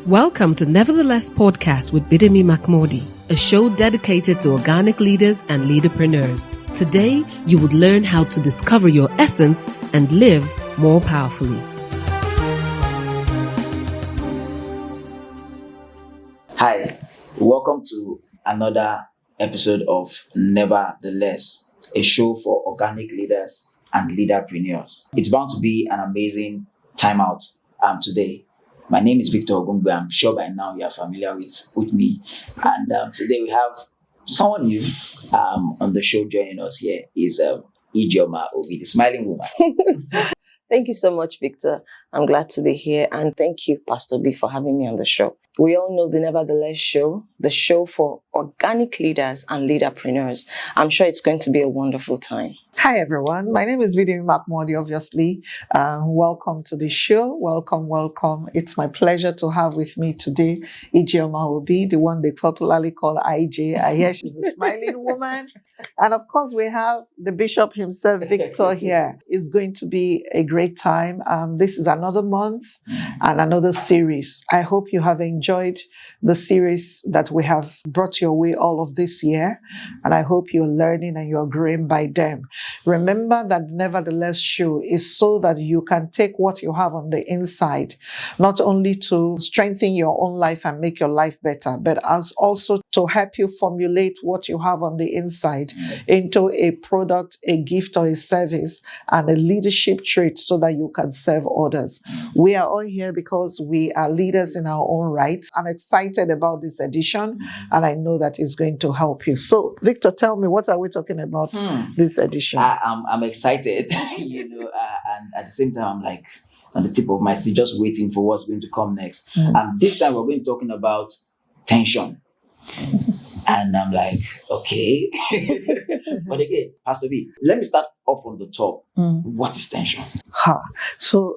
Welcome to NeverTheLess podcast with Bidemi Mark-Mordi, a show dedicated to organic leaders and leaderpreneurs. Today, you would learn how to discover your essence and live more powerfully. Hi, welcome to another episode of NeverTheLess, a show for organic leaders and leaderpreneurs. It's bound to be an amazing time out today. My name is Victor Ogungbe. I'm sure by now you are familiar with me. And today we have someone new on the show joining us here is Ijeoma Obi, the smiling woman. Thank you so much, Victor. I'm glad to be here. And thank you, Pastor B, for having me on the show. We all know the NeverTheLess show, the show for organic leaders and leaderpreneurs. I'm sure it's going to be a wonderful time. Hi, everyone. My name is Bidemi Mark-Mordi, obviously. Welcome to the show. Welcome. It's my pleasure to have with me today Ijeoma Obi, the one they popularly call IJ. I hear she's a smiling woman. And of course, we have the bishop himself, Victor, here. It's going to be a great time. This is another month and another series. I hope you have enjoyed the series that we have brought your way all of this year. And I hope you're learning and you're growing by them. Remember that NeverTheLess show is so that you can take what you have on the inside, not only to strengthen your own life and make your life better, but as also to help you formulate what you have on the inside into a product, a gift, or a service, and a leadership trait so that you can serve others. We are all here because we are leaders in our own right. I'm excited about this edition, and I know that it's going to help you. So, Victor, tell me, what are we talking about this edition? I'm excited, and at the same time, I'm like on the tip of my seat, just waiting for what's going to come next. This time, we're going to be talking about tension. And I'm like, okay. But again, Pastor B, let me start off from the top. What is tension? So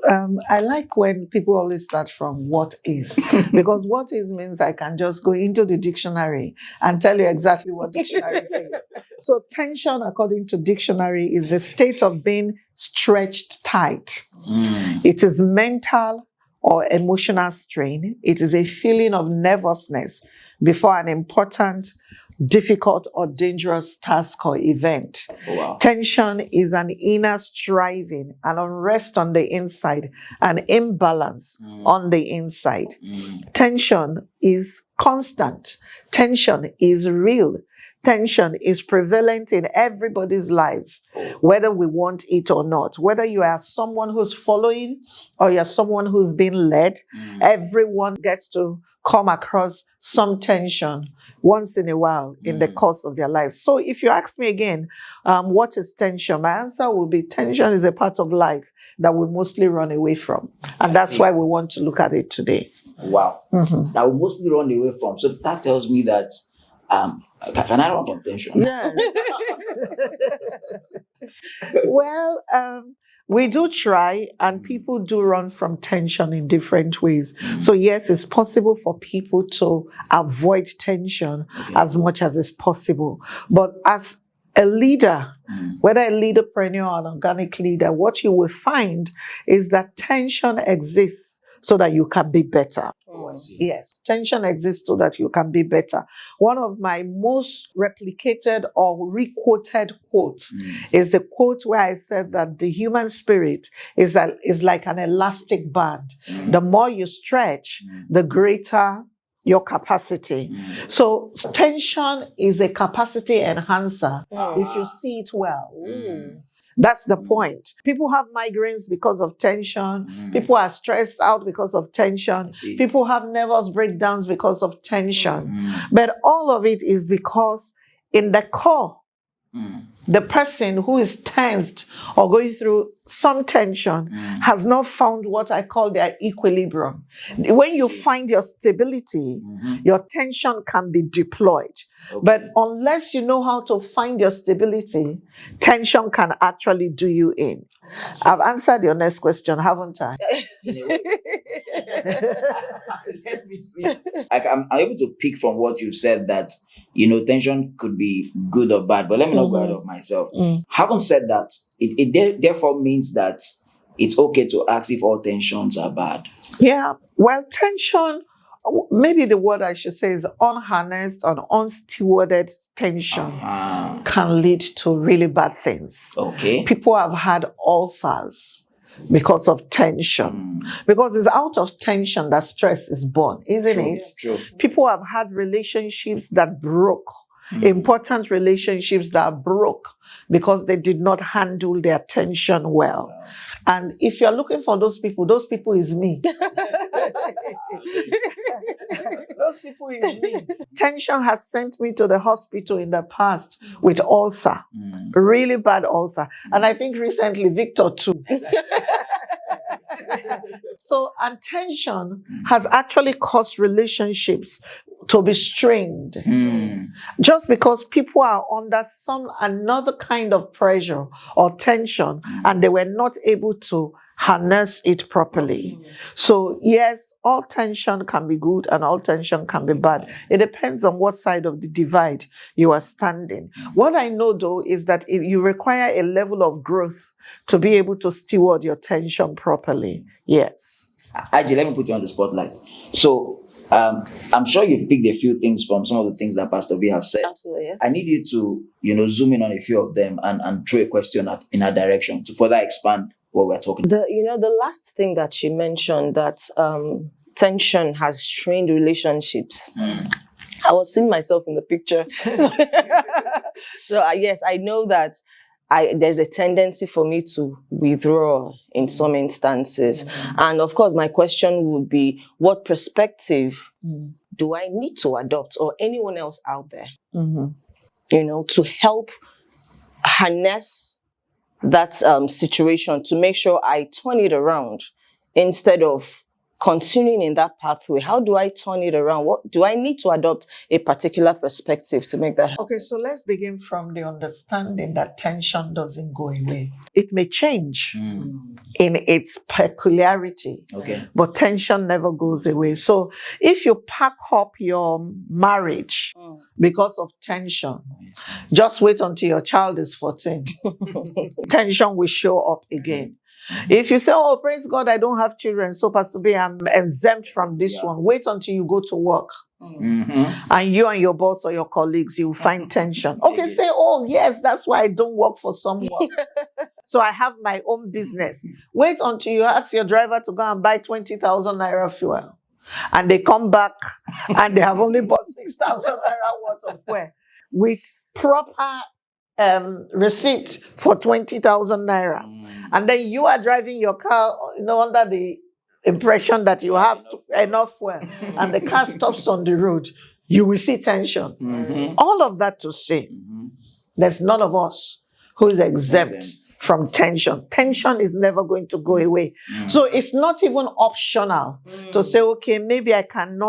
I like when people always start from what is, because what is means I can just go into the dictionary and tell you exactly what dictionary says. So tension, according to dictionary, is the state of being stretched tight. It is mental or emotional strain. It is a feeling of nervousness before an important, difficult, or dangerous task or event. Wow. Tension is an inner striving, an unrest on the inside, an imbalance on the inside. Tension is constant. Tension is real. Tension is prevalent in everybody's life, whether we want it or not. Whether you are someone who's following or you're someone who's being led, everyone gets to come across some tension once in a while in the course of their life. So if you ask me again, what is tension? My answer will be tension is a part of life that we mostly run away from. And that's why we want to look at it today. Wow. That we mostly run away from. So that tells me that can I run from tension? Yes. Well, we do try, and people do run from tension in different ways. So yes, it's possible for people to avoid tension as much as is possible. But as a leader, whether a leaderpreneur or an organic leader, what you will find is that tension exists so that you can be better. Yes, tension exists so that you can be better. One of my most replicated or re-quoted quotes is the quote where I said that the human spirit is like an elastic band. The more you stretch, the greater your capacity. So tension is a capacity enhancer if you see it well. That's the point. People have migraines because of tension. People are stressed out because of tension. People have nervous breakdowns because of tension. But all of it is because in the core, the person who is tensed or going through some tension has not found what I call their equilibrium. When you find your stability, your tension can be deployed. But unless you know how to find your stability, tension can actually do you in. I've answered your next question, haven't I? Let me see. I'm able to pick from what you've said that, tension could be good or bad, but let me not go ahead of myself. Having said that, it therefore means that it's okay to ask if all tensions are bad. Yeah, well, tension maybe the word I should say is unharnessed or unstewarded tension can lead to really bad things. Okay. People have had ulcers because of tension. Because it's out of tension that stress is born, isn't it? True. People have had relationships that broke. Important relationships that broke because they did not handle their tension well. And if you're looking for those people is me. Those people is me. Tension has sent me to the hospital in the past with ulcer, really bad ulcer. And I think recently Victor too. So, and tension has actually caused relationships to be strained. Just because people are under another kind of pressure or tension and they were not able to harness it properly. So yes, all tension can be good and all tension can be bad. It depends on what side of the divide you are standing. What I know though is that you require a level of growth to be able to steward your tension properly. Yes. Aji, let me put you on the spotlight. So I'm sure you've picked a few things from some of the things that Pastor B have said. Absolutely, yes. I need you to, zoom in on a few of them and throw a question in our direction to further expand what we're talking about. The last thing that she mentioned, that tension has strained relationships. I was seeing myself in the picture. So yes, I know that there's a tendency for me to withdraw in some instances. And of course, my question would be, what perspective do I need to adopt, or anyone else out there, to help harness that situation, to make sure I turn it around instead of continuing in that pathway? How do I turn it around? What do I need to adopt a particular perspective to make that happen? Okay, so let's begin from the understanding that tension doesn't go away. It may change in its peculiarity, but tension never goes away. So if you pack up your marriage because of tension, just wait until your child is 14. Tension will show up again. If you say, oh, praise God, I don't have children, so Pastor B, I'm exempt from this one. Wait until you go to work. And you and your boss or your colleagues, you find tension. Okay, say, oh, yes, that's why I don't work for someone. So I have my own business. Wait until you ask your driver to go and buy 20,000 naira fuel. And they come back and they have only bought 6,000 naira worth of fuel with proper receipt for 20,000 naira. And then you are driving your car, under the impression that you have enough fuel, and the car stops on the road, you will see tension. All of that to say, there's none of us who is exempt from tension. Tension is never going to go away. So it's not even optional to say, okay, maybe I can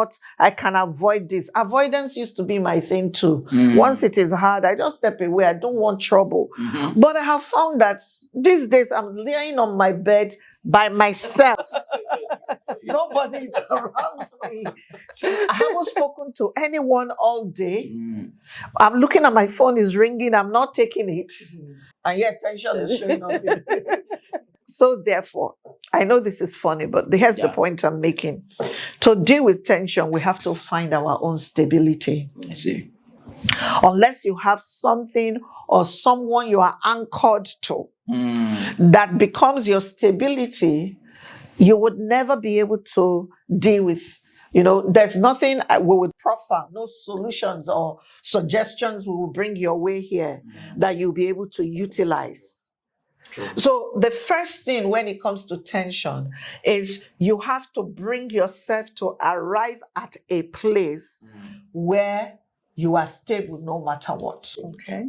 avoid this. Avoidance used to be my thing too. Once it is hard, I just step away. I don't want trouble. But I have found that these days I'm laying on my bed by myself. Nobody is around me. I haven't spoken to anyone all day. I'm looking at my phone is ringing. I'm not taking it. And yet tension is showing up. So therefore, I know this is funny, but here's the point I'm making. To deal with tension, we have to find our own stability. I see. Unless you have something or someone you are anchored to that becomes your stability, you would never be able to deal with, there's nothing we would proffer, no solutions or suggestions we will bring your way here that you'll be able to utilize. True. So the first thing when it comes to tension is you have to bring yourself to arrive at a place where you are stable no matter what. Okay.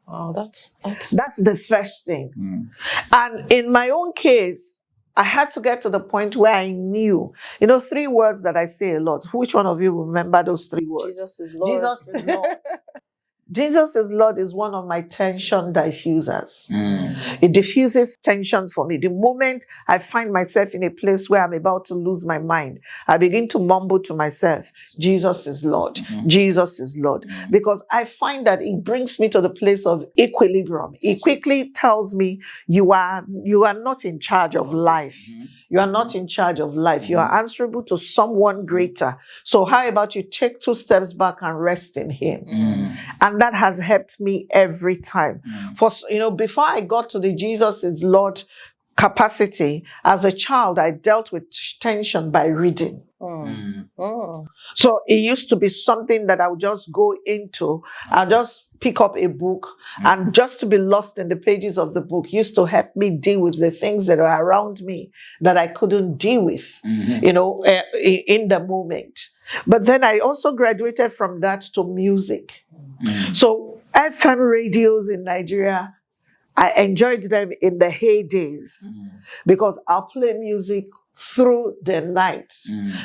Oh, that's the first thing. And in my own case, I had to get to the point where I knew, 3 words that I say a lot. Which one of you remember those 3 words? Jesus is Lord. Jesus is Lord. Jesus is Lord is one of my tension diffusers. It diffuses tension for me. The moment I find myself in a place where I'm about to lose my mind, I begin to mumble to myself, Jesus is Lord. Jesus is Lord. Because I find that it brings me to the place of equilibrium. It quickly tells me you are not in charge of life. You are not in charge of life. You are answerable to someone greater. So how about you take 2 steps back and rest in him? And that has helped me every time. For, before I got to the Jesus is Lord capacity, as a child, I dealt with tension by reading. So it used to be something that I would just go into. I'll just pick up a book, and just to be lost in the pages of the book used to help me deal with the things that are around me that I couldn't deal with, in the moment. But then I also graduated from that to music. So FM radios in Nigeria, I enjoyed them in the heydays because I'll play music through the night.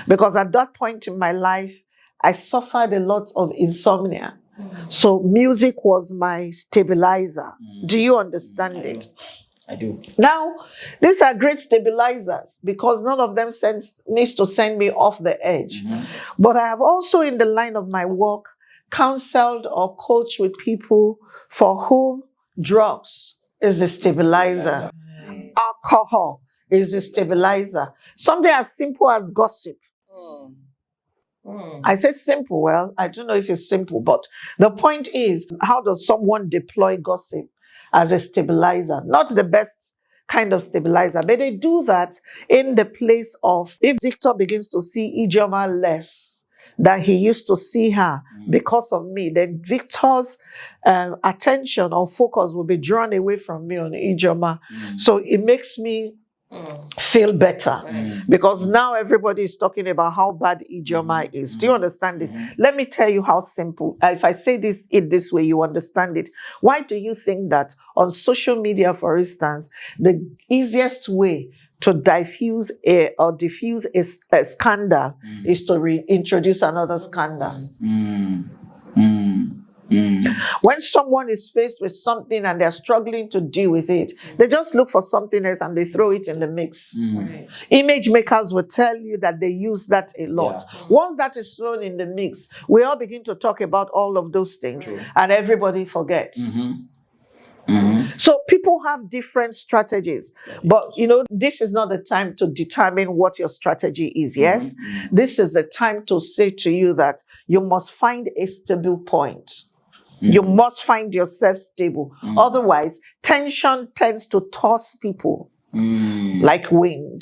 Because at that point in my life, I suffered a lot of insomnia. So music was my stabilizer. Do you understand it? I do. Now, these are great stabilizers because none of them needs to send me off the edge. But I have also, in the line of my work, counseled or coached with people for whom drugs is a stabilizer. Alcohol is a stabilizer. Something as simple as gossip. I say simple. Well, I don't know if it's simple, but the point is, how does someone deploy gossip as a stabilizer? Not the best kind of stabilizer, but they do that in the place of, if Victor begins to see Ijeoma less than he used to see her because of me, then Victor's attention or focus will be drawn away from me on Ijeoma. So it makes me feel better because now everybody is talking about how bad Ijeoma is. Do you understand it? Let me tell you how simple. If I say this in this way, you understand it. Why do you think that on social media, for instance, the easiest way to diffuse a scandal is to reintroduce another scandal? When someone is faced with something and they're struggling to deal with it, they just look for something else and they throw it in the mix. Image makers will tell you that they use that a lot. Once that is thrown in the mix, we all begin to talk about all of those things and everybody forgets. So people have different strategies, but this is not the time to determine what your strategy is. Yes, this is the time to say to you that you must find a stable point. You must find yourself stable. Otherwise, tension tends to toss people like wind,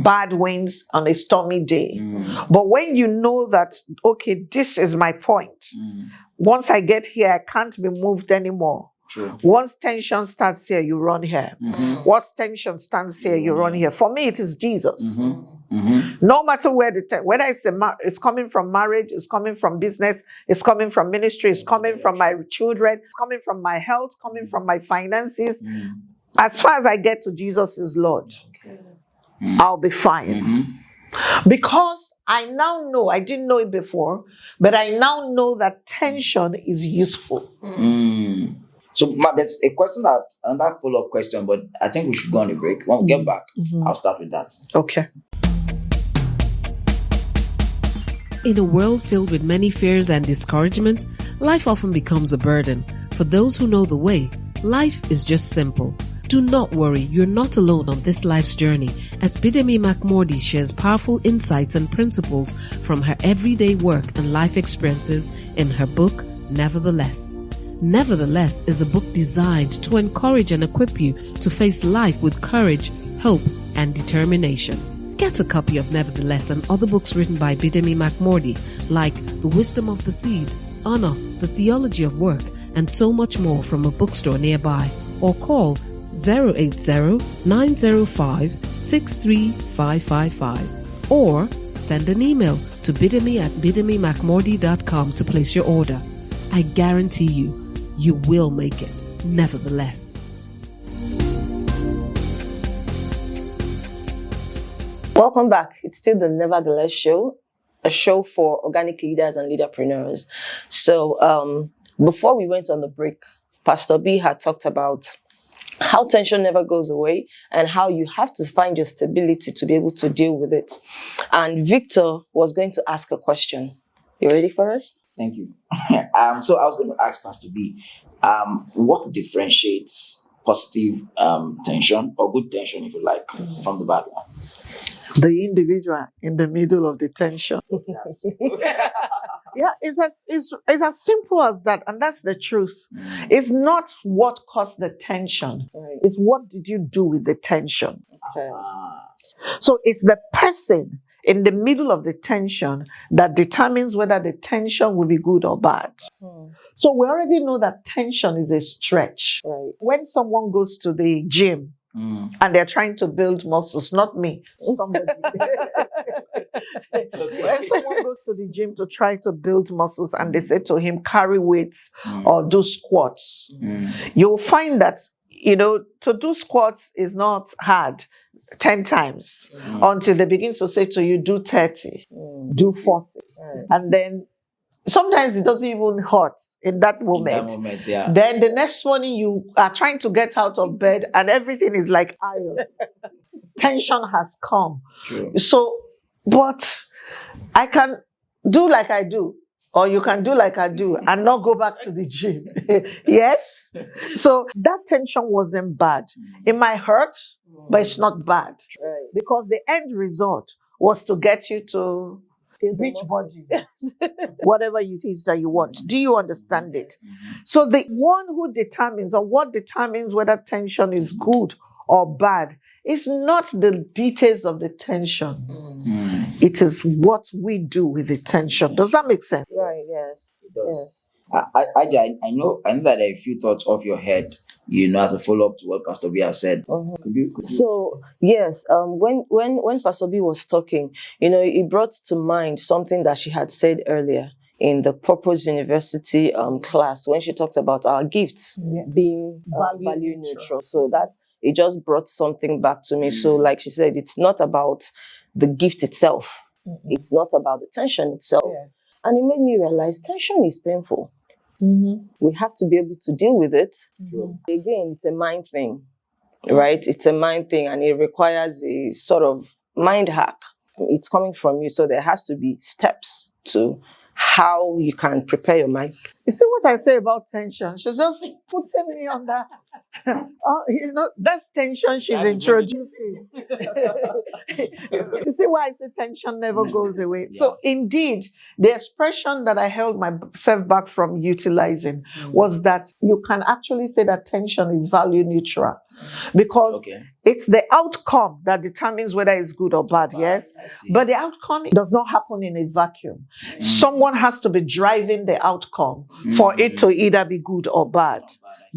bad winds on a stormy day. But when you know that, okay, this is my point. Once I get here, I can't be moved anymore. Once tension starts here, you run here. Once tension stands here, you run here. For me, it is Jesus. No matter where whether it's coming from marriage, it's coming from business, it's coming from ministry, it's coming from my children, it's coming from my health, coming from my finances. As far as I get to Jesus is Lord, I'll be fine. Because I now know, I didn't know it before, but I now know that tension is useful. So, there's a question another follow-up question, but I think we should go on a break. When we get back, I'll start with that. Okay. In a world filled with many fears and discouragement, life often becomes a burden. For those who know the way, life is just simple. Do not worry, you're not alone on this life's journey, as Bidemi Mark-Mordi shares powerful insights and principles from her everyday work and life experiences in her book, NeverTheLess. NeverTheLess is a book designed to encourage and equip you to face life with courage, hope, and determination. Get a copy of NeverTheLess and other books written by Bidemi Mark-Mordi, like The Wisdom of the Seed, Honor, The Theology of Work, and so much more from a bookstore nearby. Or call 080-905-63555 or send an email to bidemi@bidemimarkmordi.com to place your order. I guarantee you will make it. NeverTheLess. Welcome back. It's still the NeverTheLess show, a show for organic leaders and leaderpreneurs. So before we went on the break, Pastor B had talked about how tension never goes away and how you have to find your stability to be able to deal with it. And Victor was going to ask a question. You ready for us? Thank you. So I was going to ask Pastor B, what differentiates positive tension or good tension, if you like, from the bad one? The individual in the middle of the tension. Yeah, it's as simple as that. And that's the truth. It's not what caused the tension. Right. It's what did you do with the tension. Okay. So it's the person in the middle of the tension that determines whether the tension will be good or bad. So we already know that tension is a stretch. Right. When someone goes to the gym and they're trying to build muscles, not me, somebody. When someone goes to the gym to try to build muscles and they say to him, carry weights or do squats, you'll find that, to do squats is not hard 10 times until they begin to say to you, do 30, do 40. And then sometimes it doesn't even hurt in that moment. Yeah. Then the next morning you are trying to get out of bed and everything is like iron. Tension has come. True. So, but I can do like I do, or you can do like I do and not go back to the gym. Yes? So that tension wasn't bad. It might hurt, but it's not bad. Right. Because the end result was to get you to beach body. Whatever it is that you want. Do you understand it? So the one who determines, or what determines whether tension is good or bad, is not the details of the tension. It is what we do with the tension. Does that make sense? Right, yes. It does. Yes. I know that there are a few thoughts off your head, as a follow-up to what Pastor B have said. Could you? So yes, when Pastor B was talking, it brought to mind something that she had said earlier in the Purpose University class when she talked about our gifts being value neutral. So that it just brought something back to me. So like she said, it's not about the gift itself. It's not about the tension itself. Yes. And it made me realize tension is painful. We have to be able to deal with it. Again, it's a mind thing, right? It's a mind thing and it requires a sort of mind hack. It's coming from you. So there has to be steps to how you can prepare your mind. You see what I say about tension? She's just putting me on that. That's tension she's introducing. You see why I say tension never goes away? Yeah. So indeed, the expression that I held myself back from utilizing was that you can actually say that tension is value neutral. Because it's the outcome that determines whether it's good or bad, yes? But the outcome does not happen in a vacuum. Someone has to be driving the outcome for it to either be good or bad.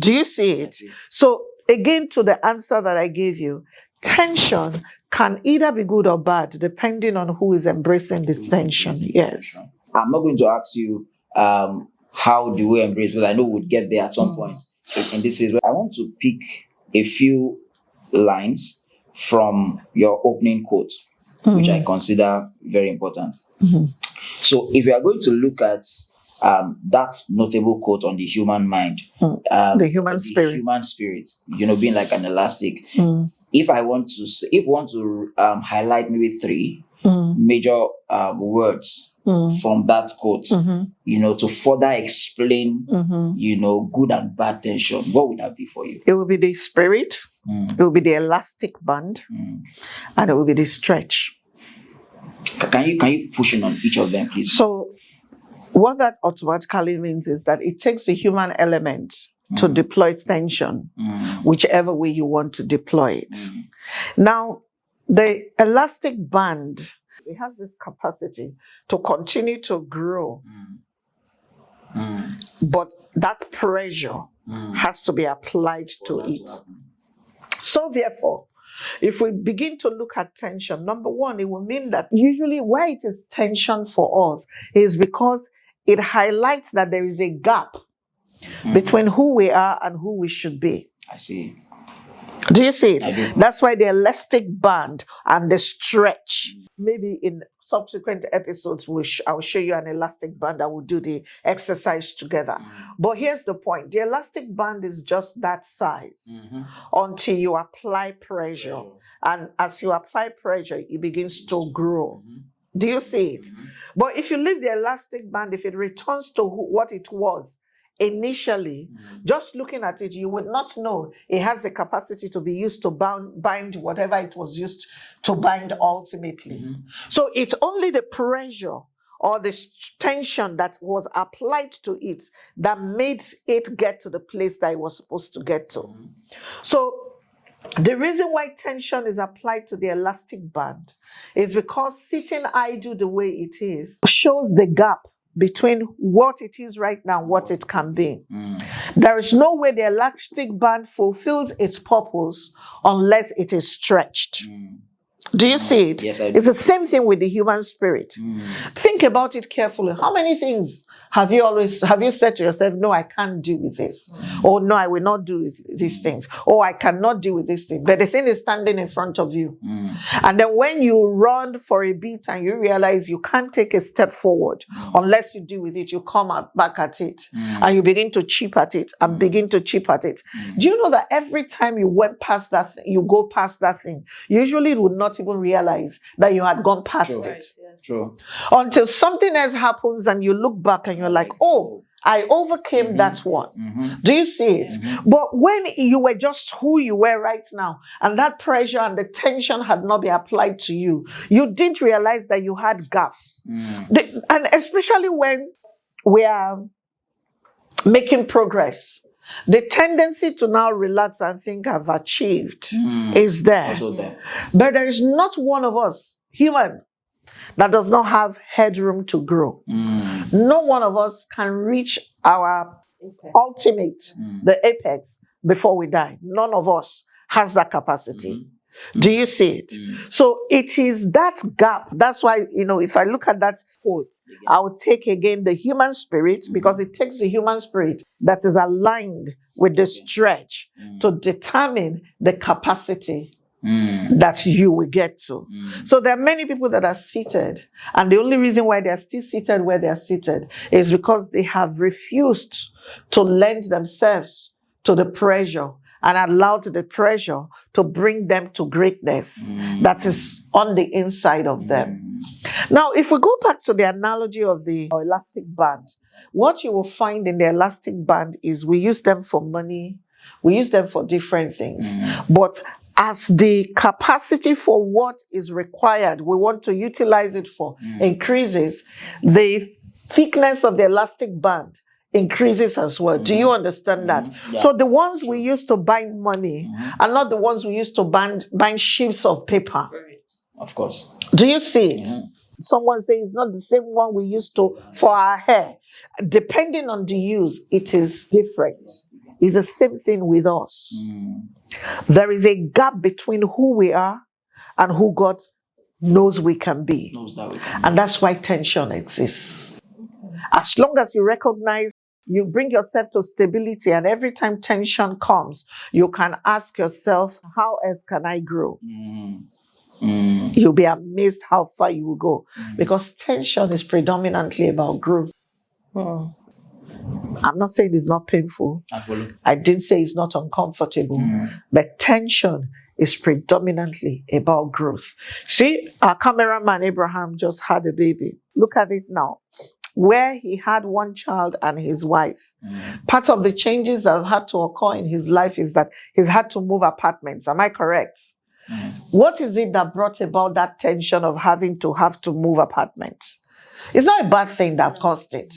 Do you see it? So again, to the answer that I gave you, tension can either be good or bad depending on who is embracing this tension. Yes. I'm not going to ask you how do we embrace it. I know we'll get there at some point in this series. I want to pick a few lines from your opening quote, which I consider very important. So if you are going to look at that notable quote on the human mind, the human spirit, being like an elastic. If you want to highlight maybe three major words from that quote, to further explain, good and bad tension, what would that be for you? It will be the spirit, it will be the elastic band, and it will be the stretch. Can you push in on each of them, please? So what that automatically means is that it takes the human element to deploy tension, whichever way you want to deploy it. Now, the elastic band, it has this capacity to continue to grow, but that pressure has to be applied to it. So therefore, if we begin to look at tension, number one, it will mean that usually why it is tension for us is because it highlights that there is a gap between who we are and who we should be. I see. Do you see it? I do. That's why the elastic band and the stretch. Maybe in subsequent episodes, I'll show you an elastic band that will do the exercise together. But here's the point. The elastic band is just that size until you apply pressure. And as you apply pressure, it begins to grow. Do you see it? But if you leave the elastic band, if it returns to what it was, initially, just looking at it, you would not know it has the capacity to be used to bind whatever it was used to bind ultimately. So it's only the pressure or the tension that was applied to it that made it get to the place that it was supposed to get to. So the reason why tension is applied to the elastic band is because sitting idle the way it is shows the gap between what it is right now and what it can be. There is no way the elastic band fulfills its purpose unless it is stretched. Do you see it? Yes, I do. It's the same thing with the human spirit. Think about it carefully. How many things have you said to yourself, no, I can't deal with this? Or no, I will not do these things. Or I cannot deal with this thing. But the thing is standing in front of you. And then when you run for a bit and you realize you can't take a step forward unless you deal with it, you come back at it and you begin to chip at it and begin to chip at it. Do you know that every time you went past that thing, you go past that thing, usually it would not even realize that you had gone past it. True. Until something else happens and you look back and you're like, oh, I overcame that one. Do you see it? But when you were just who you were right now, and that pressure and the tension had not been applied to you, you didn't realize that you had gap. And especially when we are making progress, the tendency to now relax and think I've achieved is there. Also there. But there is not one of us, human, that does not have headroom to grow. No one of us can reach our ultimate, the apex, before we die. None of us has that capacity. Do you see it? So it is that gap. That's why, if I look at that quote, I would take again the human spirit, because it takes the human spirit that is aligned with the stretch to determine the capacity that you will get to. So there are many people that are seated, and the only reason why they are still seated where they are seated is because they have refused to lend themselves to the pressure and allowed the pressure to bring them to greatness that is on the inside of them. Now, if we go back to the analogy of the elastic band, what you will find in the elastic band is we use them for money, we use them for different things. But as the capacity for what is required, we want to utilize it for increases, the thickness of the elastic band increases as well. Do you understand that? Yeah. So the ones we use to bind money are not the ones we use to bind sheets of paper. Of course. Do you see it? Someone says it's not the same one we used to for our hair. Depending on the use, it is different. It's the same thing with us. There is a gap between who we are and who God knows we can be. And that's why tension exists. As long as you recognize, you bring yourself to stability, and every time tension comes, you can ask yourself, how else can I grow? You'll be amazed how far you will go, because tension is predominantly about growth. I'm not saying it's not painful. I didn't say it's not uncomfortable. But tension is predominantly about growth. See, our cameraman Abraham just had a baby. Look at it now. Where he had one child and his wife. Part of the changes that have had to occur in his life is that he's had to move apartments. Am I correct? What is it that brought about that tension of having to move apartments? It's not a bad thing that caused it.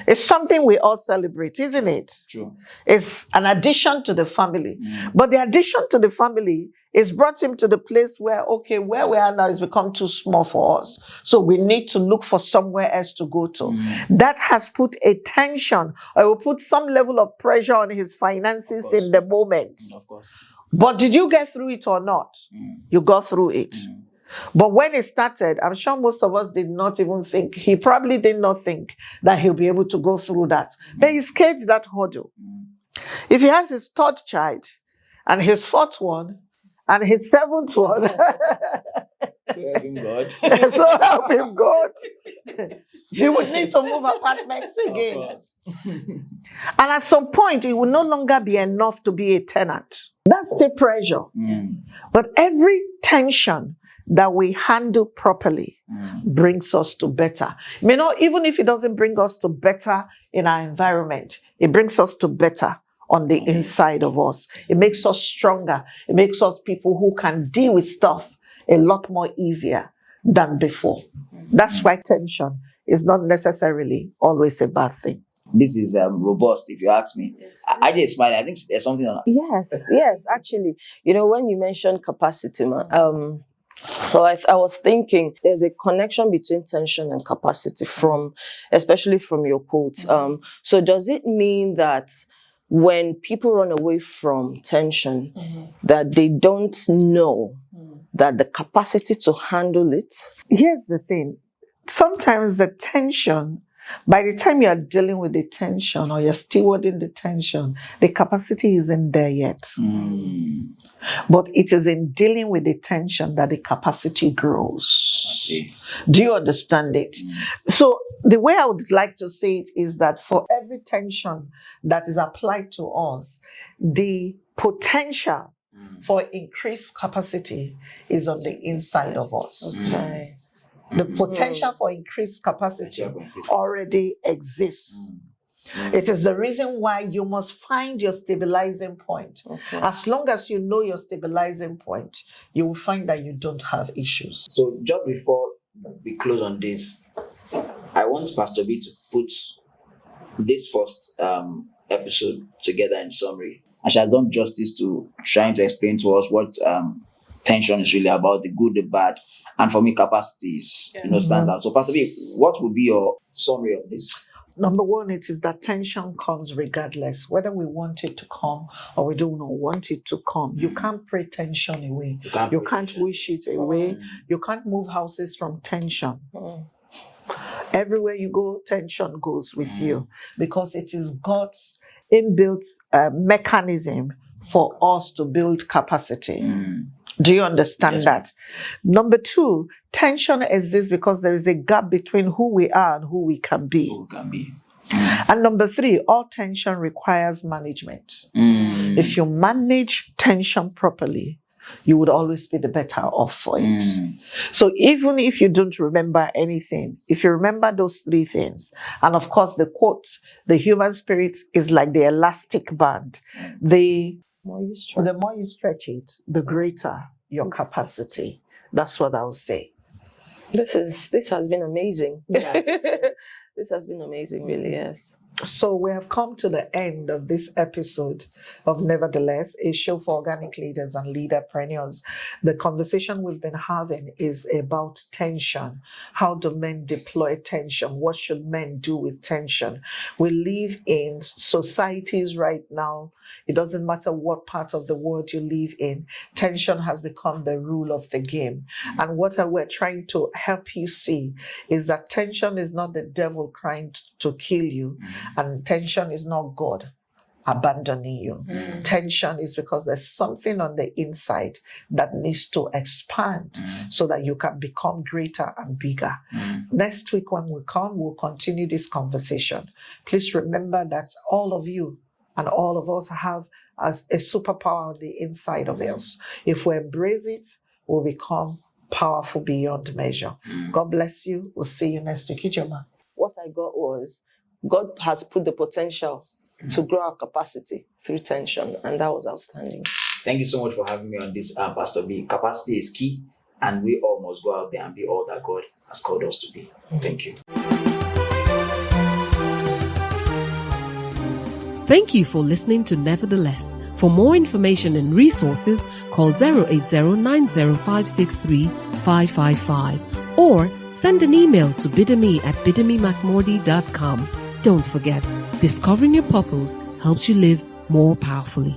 It's something we all celebrate, isn't it? True. It's an addition to the family. But the addition to the family is brought him to the place where, okay, where we are now has become too small for us. So we need to look for somewhere else to go to. That has put a tension, or will put some level of pressure on his finances in the moment. Of course. But did you get through it or not? You got through it. But when it started, I'm sure most of us did not even think, he probably did not think that he'll be able to go through that. But he scaled that hurdle. If he has his third child, and his fourth one, and his seventh one, So help him God. so help him God, he would need to move apartments again. Of course. And at some point, it will no longer be enough to be a tenant. That's the pressure. But every tension that we handle properly brings us to better. May not, even if it doesn't bring us to better in our environment, it brings us to better on the inside of us. It makes us stronger. It makes us people who can deal with stuff a lot more easier than before. That's why tension is not necessarily always a bad thing. This is robust, if you ask me. Yes. I just smile. I think there's something on. Yes, actually. When you mentioned capacity, so I was thinking there's a connection between tension and capacity especially from your quotes. So does it mean that when people run away from tension, that they don't know that the capacity to handle it? Here's the thing. Sometimes the tension, by the time you are dealing with the tension or you're stewarding the tension, the capacity isn't there yet. But it is in dealing with the tension that the capacity grows. I see. Do you understand it? So the way I would like to say it is that for every tension that is applied to us, the potential for increased capacity is on the inside of us. Okay. The potential for increased capacity already exists. It is the reason why you must find your stabilizing point. Okay. As long as you know your stabilizing point, you will find that you don't have issues. So just before we close on this, I want Pastor B to put this first episode together in summary. And she has done justice to trying to explain to us what tension is really about, the good, the bad. And for me, capacities, stands out. So Pastor B, what would be your summary of this? Number one, it is that tension comes regardless, whether we want it to come or we don't want it to come. You can't pray tension away. You can't wish it away. You can't move houses from tension. Everywhere you go, tension goes with you because it is God's inbuilt mechanism for us to build capacity. Do you understand that? Number two, tension exists because there is a gap between who we are and who we can be. And number three, all tension requires management. If you manage tension properly, you would always be the better off for it. So even if you don't remember anything, if you remember those three things, and of course the quote, the human spirit is like the elastic band. The more you stretch it, the greater your capacity. That's what I'll say. This has been amazing. Yes. This has been amazing, really, yes. So we have come to the end of this episode of NeverTheLess, a show for organic leaders and leaderpreneurs. The conversation we've been having is about tension. How do men deploy tension? What should men do with tension? We live in societies right now. It doesn't matter what part of the world you live in. Tension has become the rule of the game. And what we're trying to help you see is that tension is not the devil trying to kill you. And tension is not God abandoning you. Tension is because there's something on the inside that needs to expand so that you can become greater and bigger. Next week when we come, we'll continue this conversation. Please remember that all of you and all of us have a superpower on the inside of us. If we embrace it, we'll become powerful beyond measure. God bless you. We'll see you next week. Ijoma. What I got was God has put the potential to grow our capacity through tension, and that was outstanding. Thank you so much for having me on this, Pastor B. Capacity is key, and we all must go out there and be all that God has called us to be. Thank you. Thank you for listening to NeverTheLess. For more information and resources, call 080-90563-555 or send an email to bidemi@bidemimark-mordi.com. Don't forget, discovering your purpose helps you live more powerfully.